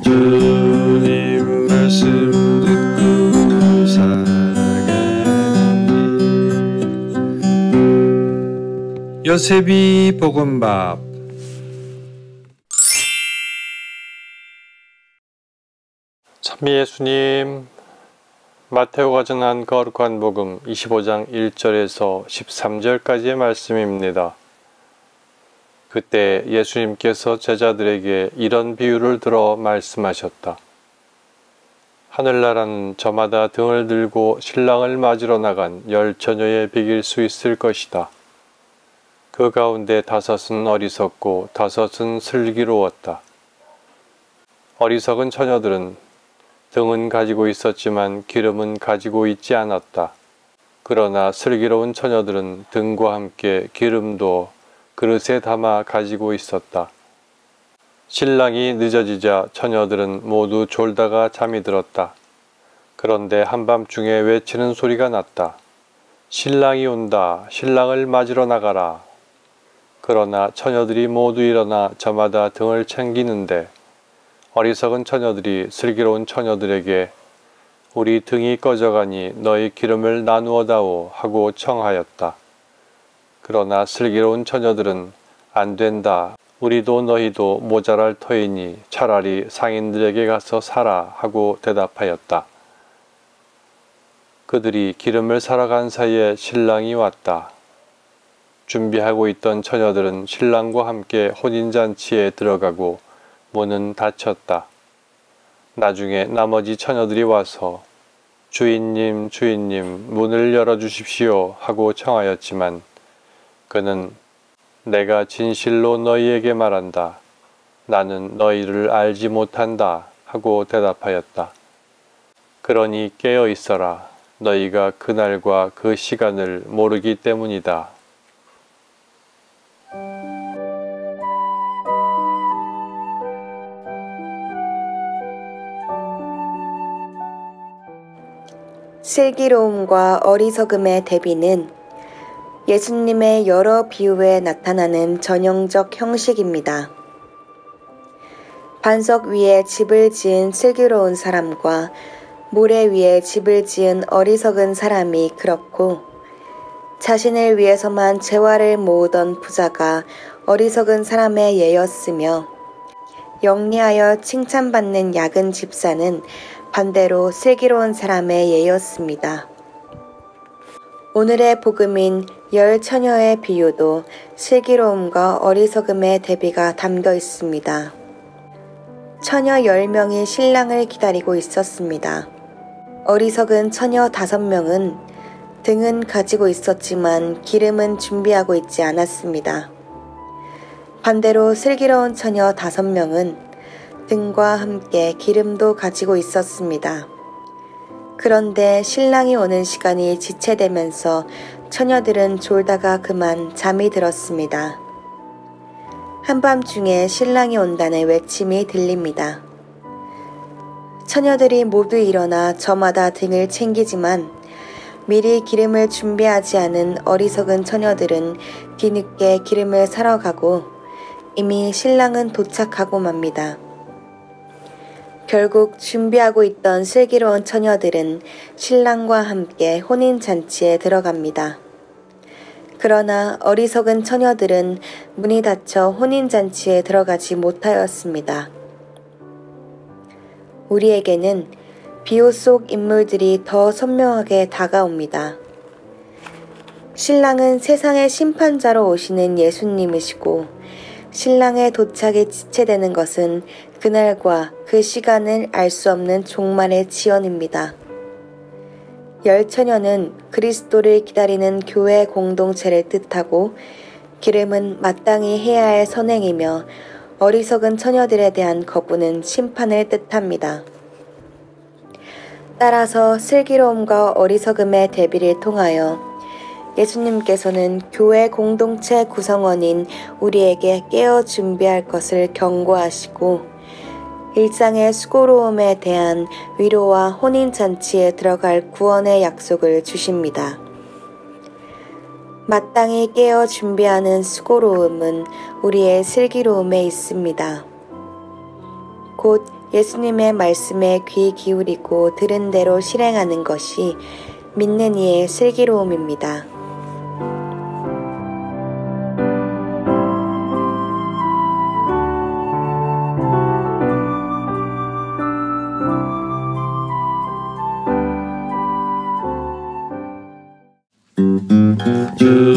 주님 말씀 듣고 살아가는 길. 요셉이 볶음밥. 참 예수님, 마테오가 전한 거룩한 복음 25장 1절에서 13절까지의 말씀입니다. 그때 예수님께서 제자들에게 이런 비유를 들어 말씀하셨다. 하늘나라는 저마다 등을 들고 신랑을 맞으러 나간 10처녀에 비길 수 있을 것이다. 그 가운데 5은 어리석고 5은 슬기로웠다. 어리석은 처녀들은 등은 가지고 있었지만 기름은 가지고 있지 않았다. 그러나 슬기로운 처녀들은 등과 함께 기름도 그릇에 담아 가지고 있었다. 신랑이 늦어지자 처녀들은 모두 졸다가 잠이 들었다. 그런데 한밤중에 외치는 소리가 났다. 신랑이 온다. 신랑을 맞으러 나가라. 그러나 처녀들이 모두 일어나 저마다 등을 챙기는데 어리석은 처녀들이 슬기로운 처녀들에게 우리 등이 꺼져가니 너희 기름을 나누어 다오 하고 청하였다. 그러나 슬기로운 처녀들은 안 된다. 우리도 너희도 모자랄 터이니 차라리 상인들에게 가서 사라 하고 대답하였다. 그들이 기름을 사러 간 사이에 신랑이 왔다. 준비하고 있던 처녀들은 신랑과 함께 혼인잔치에 들어가고 문은 닫혔다. 나중에 나머지 처녀들이 와서 주인님, 주인님, 문을 열어주십시오 하고 청하였지만 그는 내가 진실로 너희에게 말한다. 나는 너희를 알지 못한다 하고 대답하였다. 그러니 깨어 있어라. 너희가 그날과 그 시간을 모르기 때문이다. 슬기로움과 어리석음의 대비는 예수님의 여러 비유에 나타나는 전형적 형식입니다. 반석 위에 집을 지은 슬기로운 사람과 모래 위에 집을 지은 어리석은 사람이 그렇고 자신을 위해서만 재화를 모으던 부자가 어리석은 사람의 예였으며 영리하여 칭찬받는 약은 집사는 반대로 슬기로운 사람의 예였습니다. 오늘의 복음인 10처녀의 비유도 슬기로움과 어리석음의 대비가 담겨 있습니다. 처녀 10명이 신랑을 기다리고 있었습니다. 어리석은 처녀 5명은 등은 가지고 있었지만 기름은 준비하고 있지 않았습니다. 반대로 슬기로운 처녀 5명은 등과 함께 기름도 가지고 있었습니다. 그런데 신랑이 오는 시간이 지체되면서 처녀들은 졸다가 그만 잠이 들었습니다. 한밤중에 신랑이 온다는 외침이 들립니다. 처녀들이 모두 일어나 저마다 등을 챙기지만 미리 기름을 준비하지 않은 어리석은 처녀들은 뒤늦게 기름을 사러 가고 이미 신랑은 도착하고 맙니다. 결국 준비하고 있던 슬기로운 처녀들은 신랑과 함께 혼인잔치에 들어갑니다. 그러나 어리석은 처녀들은 문이 닫혀 혼인잔치에 들어가지 못하였습니다. 우리에게는 비유 속 인물들이 더 선명하게 다가옵니다. 신랑은 세상의 심판자로 오시는 예수님이시고 신랑의 도착이 지체되는 것은 그날과 그 시간을 알 수 없는 종말의 지연입니다. 10처녀는 그리스도를 기다리는 교회 공동체를 뜻하고 기름은 마땅히 해야 할 선행이며 어리석은 처녀들에 대한 거부는 심판을 뜻합니다. 따라서 슬기로움과 어리석음의 대비를 통하여 예수님께서는 교회 공동체 구성원인 우리에게 깨어 준비할 것을 경고하시고 일상의 수고로움에 대한 위로와 혼인잔치에 들어갈 구원의 약속을 주십니다. 마땅히 깨어 준비하는 수고로움은 우리의 슬기로움에 있습니다. 곧 예수님의 말씀에 귀 기울이고 들은 대로 실행하는 것이 믿는 이의 슬기로움입니다. 주